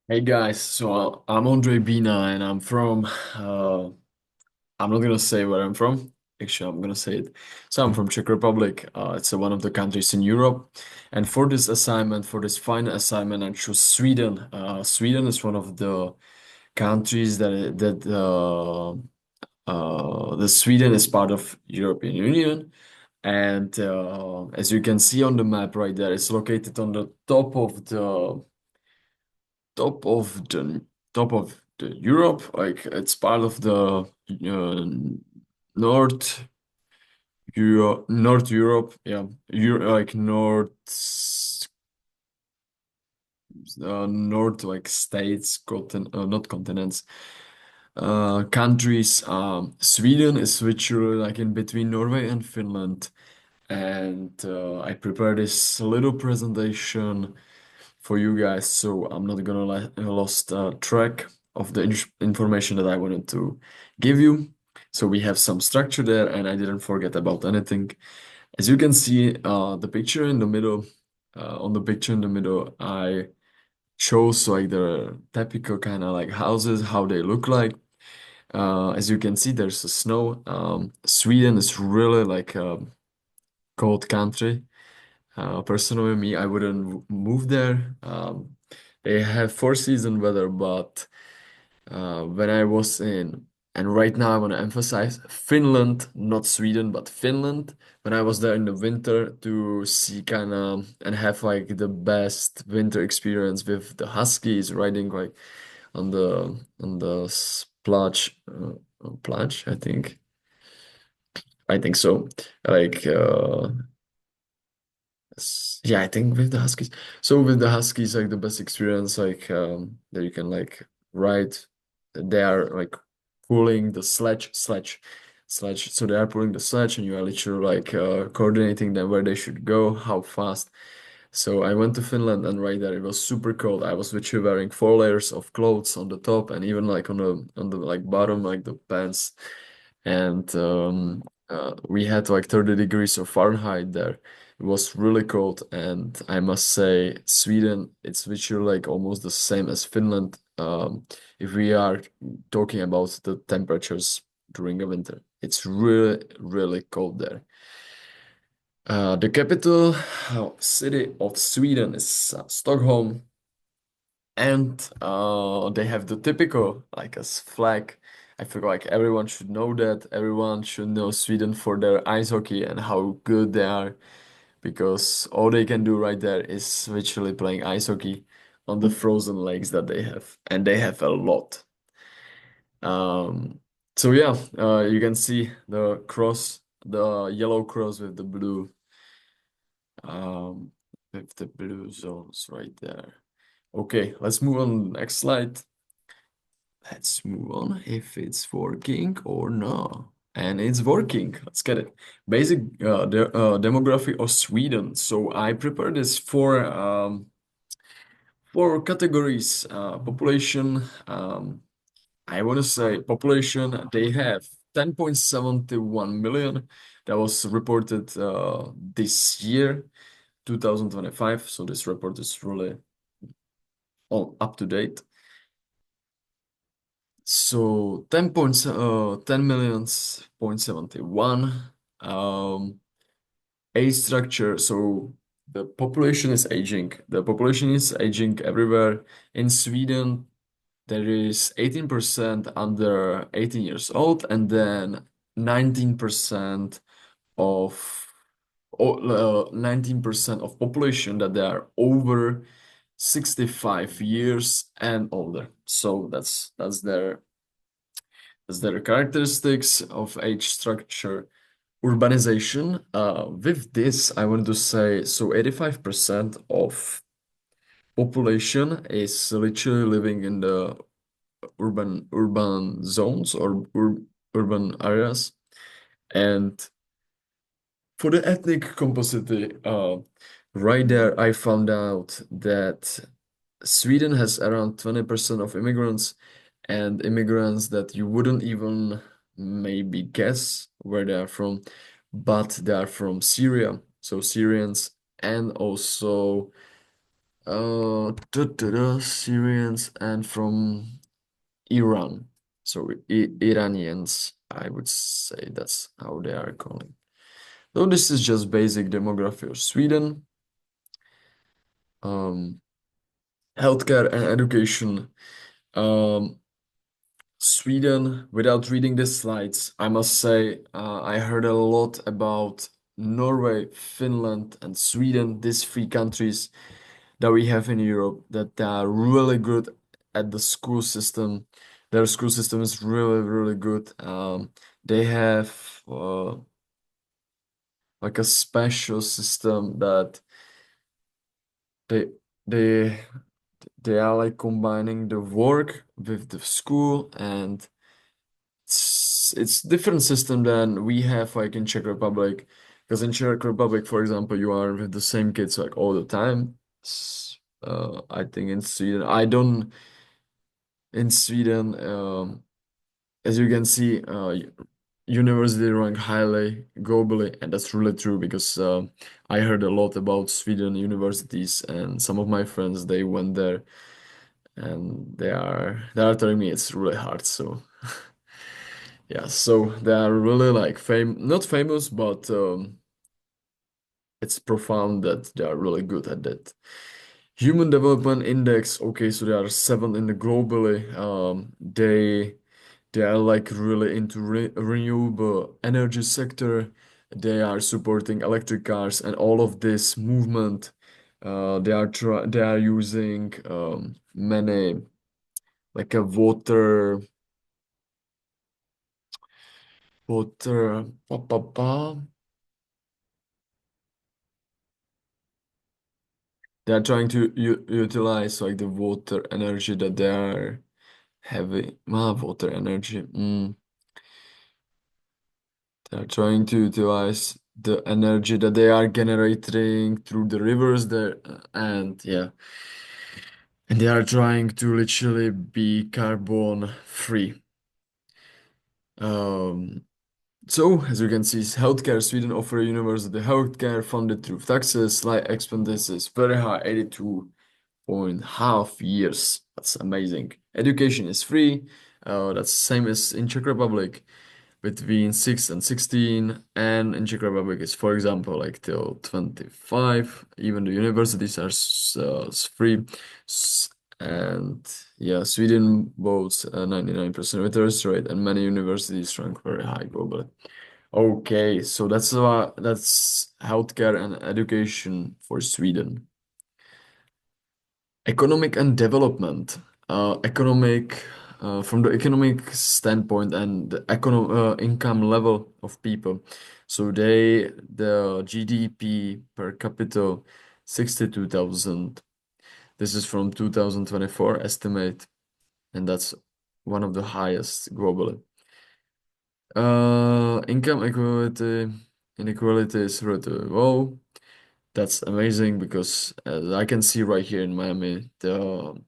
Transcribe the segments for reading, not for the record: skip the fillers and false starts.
Hey guys, I'm Andre Bina and I'm not gonna say where I'm from. Actually, I'm gonna say it. So I'm from Czech Republic. It's one of the countries in Europe. And for this assignment, for this final assignment, I chose Sweden. Sweden is one of the countries the Sweden is part of European Union. And as you can see on the map right there, it's located on the top of the top of the Europe. Like it's part of the North North Europe. Yeah, like North like states, not continents, countries. Sweden is literally like in between Norway and Finland. And I prepared this little presentation for you guys, so I'm not gonna lost track of the information that I wanted to give you. So we have some structure there, and I didn't forget about anything. As you can see, the picture in the middle, on the picture in the middle, I chose like the typical kind of like houses, how they look like. As you can see, there's a snow. Sweden is really like a cold country. Personally, me, I wouldn't move there. They have four-season weather, but when I was in, and right now I want to emphasize Finland, not Sweden, but Finland. When I was there in the winter to see kind of and have like the best winter experience with the Huskies riding like on the splotch, plage, I think. I think so. Like yeah, I think with the Huskies. So with the Huskies, like the best experience, like that you can like ride. They are like pulling the sledge. So they are pulling the sledge, and you are literally like coordinating them where they should go, how fast. So I went to Finland, and right there it was super cold. I was literally wearing four layers of clothes on the top, and even like on the like bottom, like the pants. And we had like 30 degrees of Fahrenheit there. It was really cold, and I must say, Sweden, it's literally like almost the same as Finland. If we are talking about the temperatures during the winter, it's really, really cold there. The capital city of Sweden is Stockholm, and they have the typical like a flag. I feel like everyone should know that. Everyone should know Sweden for their ice hockey and how good they are, because all they can do right there is literally playing ice hockey on the frozen lakes that they have, and they have a lot. Um, so yeah, you can see the cross, the yellow cross um, with the blue zones right there. Okay, let's move on. Next slide. Let's move on if it's working or not. And it's working. Let's get it. Basic demography of Sweden. So I prepared this for categories. Population. I want to say population. They have 10.71 million. That was reported this year, 2025. So this report is really all up to date. So 10 millions point 71. Age structure. So the population is aging. The population is aging everywhere. In Sweden, there is 18% under 18 years old, and then 19% of 19% of population that they are over 65 years and older. So that's their characteristics of age structure. Urbanization. With this, I want to say so 85% of population is literally living in the urban zones or urban areas. And for the ethnic composite, right there, I found out that Sweden has around 20% of immigrants, and immigrants that you wouldn't even maybe guess where they are from, but they are from Syria, so Syrians, and also Syrians and from Iran. So Iranians, I would say that's how they are calling. So this is just basic demography of Sweden. Um, Healthcare and education. Um, Sweden, without reading the slides, I must say I heard a lot about Norway, Finland, and Sweden, these three countries that we have in Europe, that they are really good at the school system. Their school system is really, really good. They have like a special system that they they they are like combining the work with the school, and it's different system than we have like in Czech Republic. Because in Czech Republic, for example, you are with the same kids like all the time. I think in Sweden, I don't in Sweden, as you can see, university rank highly globally, and that's really true because I heard a lot about Sweden universities, and some of my friends they went there, and they are telling me it's really hard. So yeah, so they are really like not famous, but it's profound that they are really good at that. Human Development Index, okay, so they are seven in the globally. They are like really into renewable energy sector. They are supporting electric cars and all of this movement. They are using many like a water pa, pa, pa. They are trying to utilize like the water energy that they are having. Water energy. They are trying to utilize the energy that they are generating through the rivers there, and yeah, and they are trying to literally be carbon free. Um, so as you can see, healthcare Sweden offer universal healthcare funded through taxes. Life expectancy is very high, 82.5 years. That's amazing. Education is free. That's same as in Czech Republic, between 6 and 16, and in Czech Republic is, for example, like till 25. Even the universities are free. S- And yeah, Sweden boasts a 99% literacy rate, and many universities rank very high globally. Okay, so that's healthcare and education for Sweden. Economic and development. From the economic standpoint and the income level of people. So the GDP per capita, 62,000. This is from 2024 estimate, and that's one of the highest globally. Income equality, inequality is relatively low. That's amazing because as I can see right here in Miami, the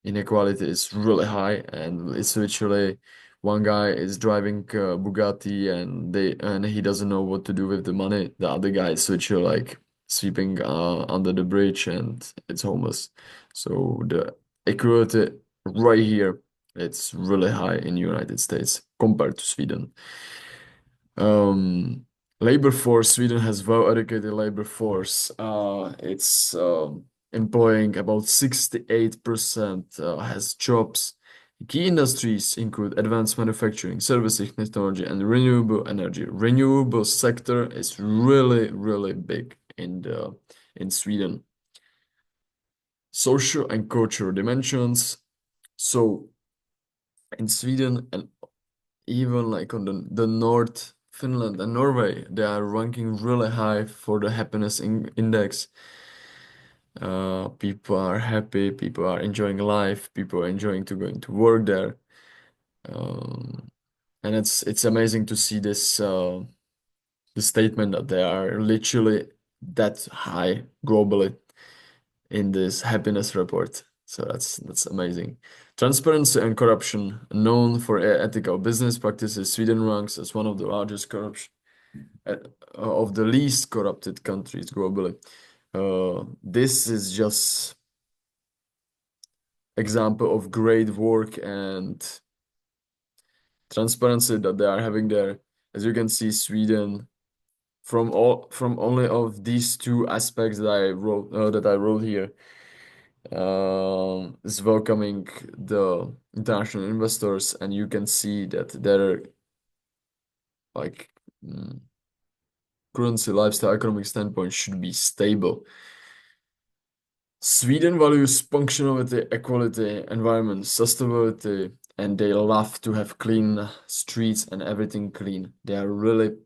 inequality is really high, and it's literally one guy is driving Bugatti, and he doesn't know what to do with the money. The other guy is literally like sweeping under the bridge, and it's homeless. So the equality right here, it's really high in United States compared to Sweden. Um, Labor force, Sweden has well-educated labor force. It's employing about 68% has jobs. Key industries include advanced manufacturing, services, technology, and renewable energy. Renewable sector is really, really big in Sweden. Social and cultural dimensions. So in Sweden and even like on the North, Finland and Norway, they are ranking really high for the happiness index. People are happy, people are enjoying life, people are enjoying to going to work there. Um, and it's amazing to see this the statement that they are literally that high globally in this happiness report. So that's amazing. Transparency and corruption, known for ethical business practices, Sweden ranks as one of the largest corruption of the least corrupted countries globally. This is just example of great work and transparency that they are having there. As you can see, Sweden from only of these two aspects that I wrote here is welcoming the international investors, and you can see that their like mm, currency, lifestyle, economic standpoint should be stable. Sweden values functionality, equality, environment, sustainability, and they love to have clean streets and everything clean. They are really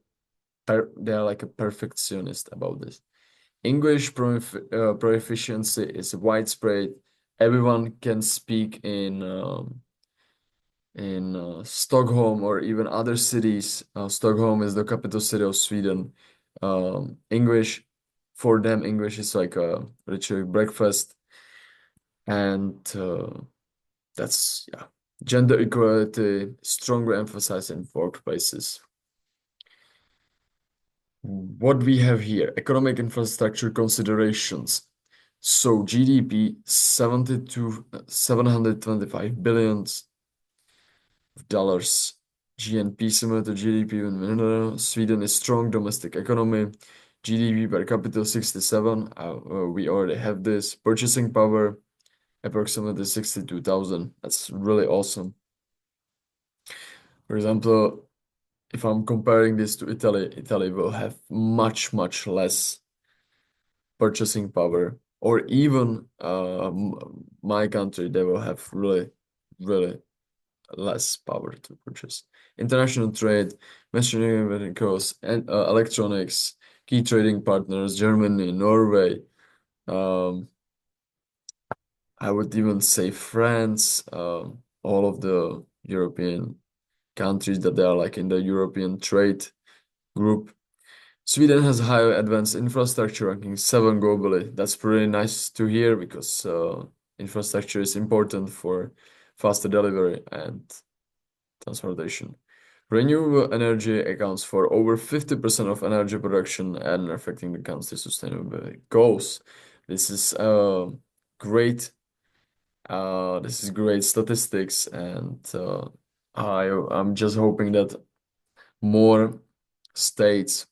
they are like a perfectionist about this. English proficiency is widespread. Everyone can speak in Stockholm or even other cities. Stockholm is the capital city of Sweden. English, for them, English is like a literally breakfast, and that's yeah. Gender equality stronger emphasized in workplaces. What we have here, economic infrastructure considerations. So GDP 70 to 725 billions of dollars. GNP similar to GDP in Finland. Sweden is strong domestic economy. GDP per capita 67. We already have this. Purchasing power approximately 62,000. That's really awesome. For example, if I'm comparing this to Italy, Italy will have much less purchasing power, or even my country, they will have really less power to purchase. International trade, machinery vehicles, and electronics, key trading partners, Germany, Norway. Um, I would even say France, all of the European countries that they are like in the European trade group. Sweden has high advanced infrastructure, ranking 7 globally. That's pretty nice to hear because infrastructure is important for faster delivery and transportation. Renewable energy accounts for over 50% of energy production and affecting the country's sustainability goals. This is great. This is great statistics, and I'm just hoping that more states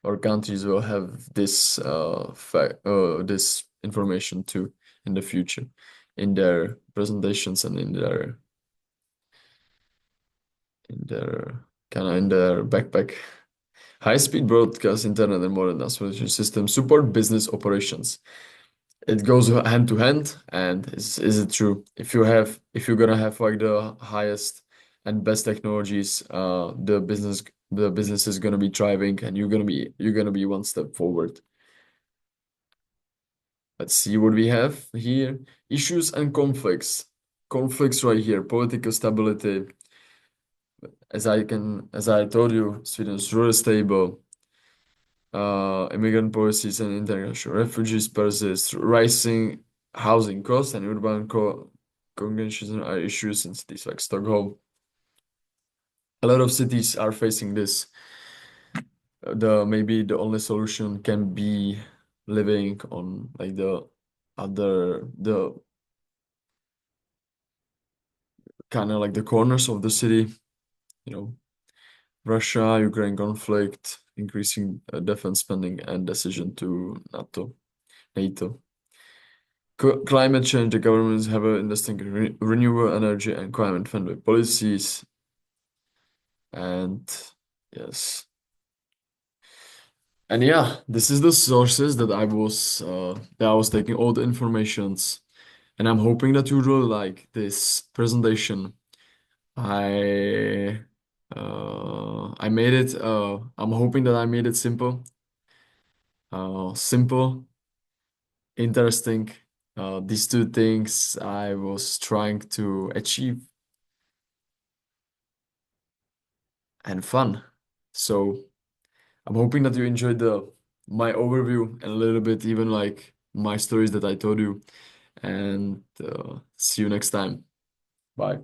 or countries will have this information too in the future in their presentations and in their kind of in their backpack. High-speed broadcast internet and modern transportation systems support business operations. It goes hand to hand, and is it true? If you're gonna have like the highest and best technologies, the business is gonna be thriving, and you're gonna be one step forward. Let's see what we have here. Issues and conflicts. Conflicts right here. Political stability. As I told you, Sweden is really stable. Immigrant policies and international refugees persist. Rising housing costs and urban congestion are issues in cities like Stockholm. A lot of cities are facing this. The maybe the only solution can be living on like the kind of like the corners of the city, you know, Russia, Ukraine conflict, increasing defense spending, and decision to NATO. Climate change, the governments have investing in renewable energy and climate-friendly policies. And yes. And yeah, this is the sources that I was taking all the informations. And I'm hoping that you really like this presentation. I I made it I'm hoping that I made it simple, interesting. These two things I was trying to achieve, and fun. So I'm hoping that you enjoyed the my overview and a little bit even like my stories that I told you. And see you next time. Bye.